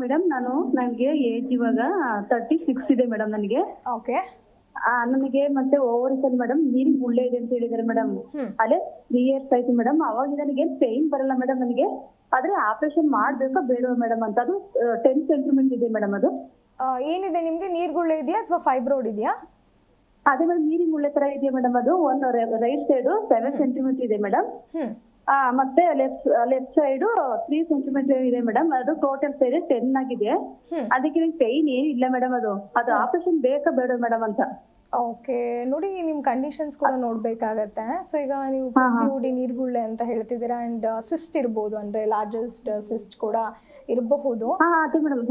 Madam ನನಗೆ age ಇವಾಗ 36 ಇದೆ ಮೇಡಮ್ ನನಗೆ. ಓಕೆ. ನನಗೆ ಮತ್ತೆ ಓವರ್ ಮೇಡಮ್ ನೀರಿನ ಗುಳ್ಳೆ ಇದೆ ಅಂತ ಹೇಳಿದಾರೆ ಮೇಡಮ್. ಅಲ್ಲೇ 3 years ಆಯ್ತು ಮೇಡಮ್. ಅವಾಗ ನನಗೆ ಪೇನ್ ಬರಲ್ಲ ಮೇಡಮ್ ನನಗೆ. ಆದ್ರೆ ಆಪರೇಷನ್ ಮಾಡ್ಬೇಕಾ ಬೇಡವಾ ಮೇಡಮ್ ಅಂತ. ಅದು 10 ಸೆಂಟಿಮೀಟರ್ ಇದೆ ಮೇಡಮ್. ಅದು ಏನಿದೆ ನಿಮ್ಗೆ? ನೀರ್ಗುಳ್ಳೆ ಇದೆಯಾ ಅಥವಾ ಫೈಬ್ರೋಡ್ ಇದೆಯಾ? ಅದೇ ಮೇಡಮ್ ನೀರಿನ ಗುಳ್ಳೆ ತರ ಇದೆಯಾ ಮೇಡಮ್. ಅದು ಒಂದು ರೈಟ್ ಸೈಡ್ 7 ಸೆಂಟಿಮೀಟರ್ ಇದೆ ಮೇಡಮ್. ಮತ್ತೆ ಲೆಫ್ಟ್ ಸೈಡ್ 3 ಸೆಂಟಿಮೀಟರ್ ಇದೆ ಮೇಡಮ್. ಅದು ಟೋಟಲ್ ಸೈಡ್ 10 ಆಗಿದೆ. ಅದಕ್ಕೆ ನಂಗೆ ಪೈನ್ ಏನಿಲ್ಲ ಮೇಡಮ್. ಅದು ಆಪರೇಷನ್ ಬೇಕಾ ಬೇಡ ಮೇಡಮ್ ಅಂತ. ಓಕೆ, ನೋಡಿ ನಿಮ್ಮ ಕಂಡೀಷನ್ಸ್ ಕೂಡ ನೋಡ್ಬೇಕಾಗತ್ತೆ. ಸೊ ಈಗ ನೀವು PCOD ನೀರ್ಗುಳ್ಳೆ ಅಂತ ಹೇಳ್ತಿದ್ದೀರಾ, ಅಂಡ್ ಸಿಸ್ಟ್ ಇರ್ಬೋದು, ಅಂದ್ರೆ ಲಾರ್ಜೆಸ್ಟ್ ಸಿಸ್ಟ್ ಕೂಡ ಇರಬಹುದು. ಅದೇ ಮೇಡಮ್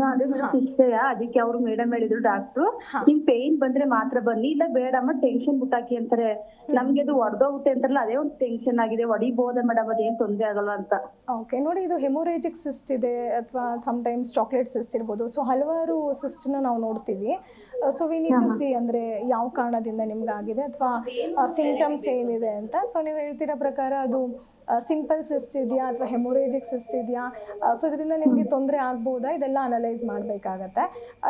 ಅದಕ್ಕೆ ಅವ್ರು ಮೇಡಮ್ ಹೇಳಿದ್ರು ಡಾಕ್ಟ್ರು, ನಿಮ್ ಪೇನ್ ಬಂದ್ರೆ ಮಾತ್ರ ಬನ್ನಿ, ಇಲ್ಲ ಬೇಡಮ್ಮ ಟೆನ್ಷನ್ ಬಿಟ್ಟಾಕಿ ಅಂತಾರೆ. ನಮ್ಗೆ ಅದು ಹೊಡೆದೋಗುತ್ತೆ ಅಂತಾರಲ್ಲ, ಅದೇ ಒಂದು ಟೆನ್ಷನ್ ಆಗಿದೆ. ಹೊಡಿಬೋದಾ ಮೇಡಮ್, ಅದೇನ್ ತೊಂದರೆ ಆಗಲ್ಲ ಅಂತ. ಓಕೆ, ನೋಡಿ ಇದು ಹೆಮೊರೇಜಿಕ್ ಸಿಸ್ಟ್ ಇದೆ ಅಥವಾ ಸಮ್ಟೈಮ್ಸ್ ಚಾಕ್ಲೇಟ್ ಸಿಸ್ಟ್ ಇರ್ಬೋದು. ಸೊ ಹಲವಾರು ಸಿಸ್ಟ್ನ ನಾವು ನೋಡ್ತೀವಿ. So we need to see ಅಂದರೆ ಯಾವ ಕಾರಣದಿಂದ ನಿಮ್ಗಾಗಿದೆ ಅಥವಾ ಸಿಂಟಮ್ಸ್ ಏನಿದೆ ಅಂತ. ಸೊ ನೀವು ಹೇಳ್ತಿರೋ ಪ್ರಕಾರ ಅದು ಸಿಂಪಲ್ ಸಿಸ್ಟ್ ಇದೆಯಾ ಅಥವಾ ಹೆಮೊರೇಜಿಕ್ ಸಿಸ್ಟ್ ಇದೆಯಾ? ಸೊ ಇದರಿಂದ ನಿಮಗೆ ತೊಂದರೆ ಆಗ್ಬೋದಾ? ಇದೆಲ್ಲ ಅನಲೈಸ್ ಮಾಡಬೇಕಾಗತ್ತೆ.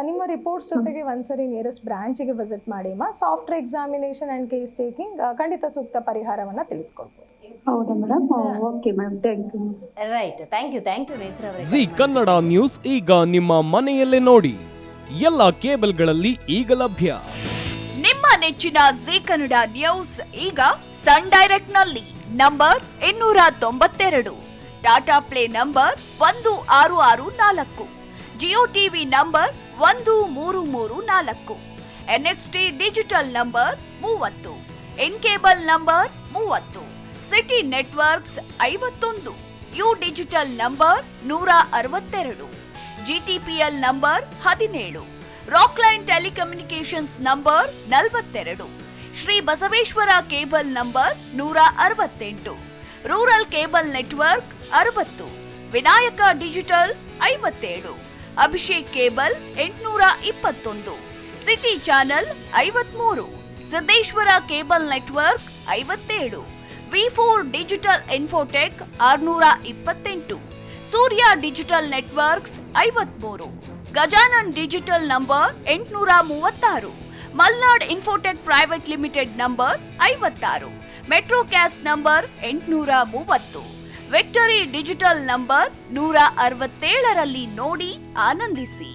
ನಿಮ್ಮ ರಿಪೋರ್ಟ್ಸ್ ಜೊತೆಗೆ ಒಂದ್ಸರಿ ನಿಯರೆಸ್ಟ್ ಬ್ರಾಂಚಿಗೆ ವಿಸಿಟ್ ಮಾಡಿ ಅಮ್ಮ. So after examination and case taking ಖಂಡಿತ ಸೂಕ್ತ ಪರಿಹಾರವನ್ನು ತಿಳಿಸ್ಕೊಡ್ಬೋದು. ಹೌದಾ madam? Okay madam, thank you. Right, thank you Netra ಅವರೇ. ಜಿ ಕನ್ನಡ ನ್ಯೂಸ್ ಈಗ ನಿಮ್ಮ ಮನೆಯಲ್ಲೇ ನೋಡಿ. ಎಲ್ಲ ಕೇಬಲ್ಗಳಲ್ಲಿ ಈಗ ಲಭ್ಯ. ನಿಮ್ಮ ನೆಚ್ಚಿನ ಜಿ ಕನ್ನಡ ನ್ಯೂಸ್ ಈಗ ಸನ್ ಡೈರೆಕ್ಟ್ ನಲ್ಲಿ number 292, Tata play number 1664, Jio TV number 1334, NXT digital number 30, in cable number 30, city networks 51, U digital number 162, GTPL number 17, Rockline telecommunications number 42, Shri Basaveshwara cable number 168, rural cable network 60, Vinayaka digital 57, Abhishek cable 821, city channel 53, Siddeshwara cable network 57, V4 digital Infotech 628, Surya digital networks 53, Gajanan digital number 836, Malnad infotech private limited number 56, Metrocast number 830, victory digital number 167ರಲ್ಲಿ ನೋಡಿ ಆನಂದಿಸಿ.